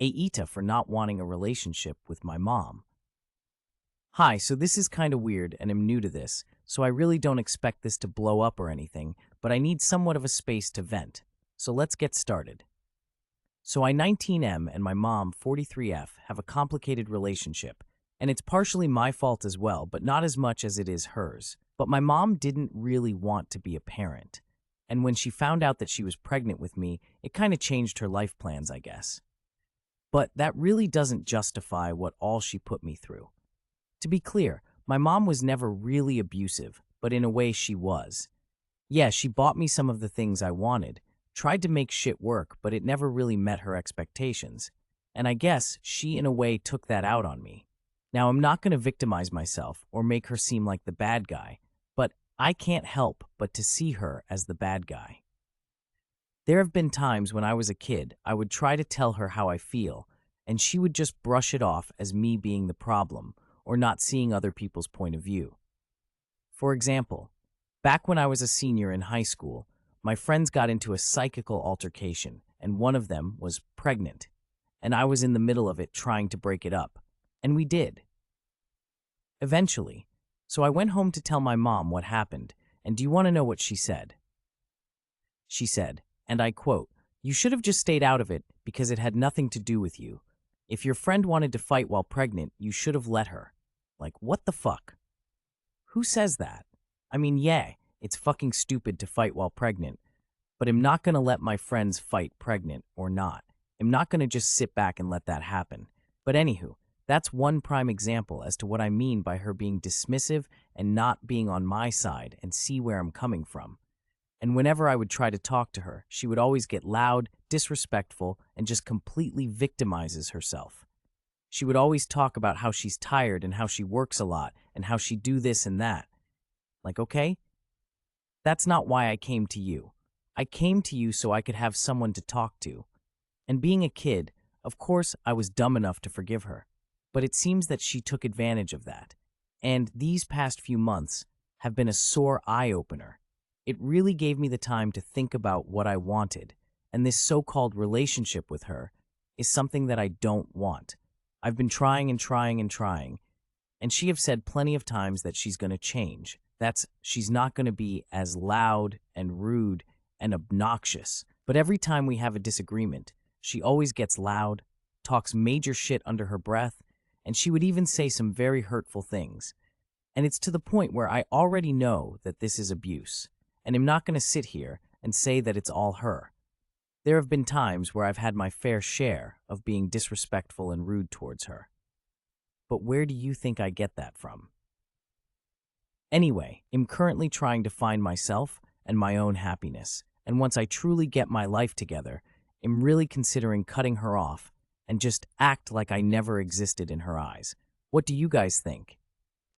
AITA for not wanting a relationship with my mom. Hi, so this is kind of weird and I'm new to this, so I really don't expect this to blow up or anything, but I need somewhat of a space to vent. So let's get started. So I 19M and my mom 43F have a complicated relationship, and it's partially my fault as well, but not as much as it is hers. But my mom didn't really want to be a parent, and when she found out that she was pregnant with me, it kind of changed her life plans, I guess. But that really doesn't justify what all she put me through. To be clear, my mom was never really abusive, but in a way she was. Yeah, she bought me some of the things I wanted, tried to make shit work, but it never really met her expectations. And I guess she, in a way, took that out on me. Now, I'm not going to victimize myself or make her seem like the bad guy, but I can't help but to see her as the bad guy. There have been times when I was a kid, I would try to tell her how I feel, and she would just brush it off as me being the problem or not seeing other people's point of view. For example, back when I was a senior in high school, my friends got into a psychical altercation, and one of them was pregnant, and I was in the middle of it trying to break it up, and we did. Eventually, so I went home to tell my mom what happened, and do you want to know what she said? She said, and I quote, "You should have just stayed out of it because it had nothing to do with you. If your friend wanted to fight while pregnant, you should have let her." Like, what the fuck? Who says that? I mean, yeah, it's fucking stupid to fight while pregnant, but I'm not gonna let my friends fight pregnant or not. I'm not gonna just sit back and let that happen. But anywho, that's one prime example as to what I mean by her being dismissive and not being on my side and see where I'm coming from. And whenever I would try to talk to her, she would always get loud, disrespectful, and just completely victimizes herself. She would always talk about how she's tired and how she works a lot and how she do this and that. Like, okay, that's not why I came to you. I came to you so I could have someone to talk to. And being a kid, of course, I was dumb enough to forgive her. But it seems that she took advantage of that. And these past few months have been a sore eye-opener. It really gave me the time to think about what I wanted, and this so-called relationship with her is something that I don't want. I've been trying and trying and trying, and she have said plenty of times that she's going to change. She's not going to be as loud and rude and obnoxious. But every time we have a disagreement, she always gets loud, talks major shit under her breath, and she would even say some very hurtful things. And it's to the point where I already know that this is abuse. And I'm not going to sit here and say that it's all her. There have been times where I've had my fair share of being disrespectful and rude towards her. But where do you think I get that from? Anyway, I'm currently trying to find myself and my own happiness, and once I truly get my life together, I'm really considering cutting her off and just act like I never existed in her eyes. What do you guys think?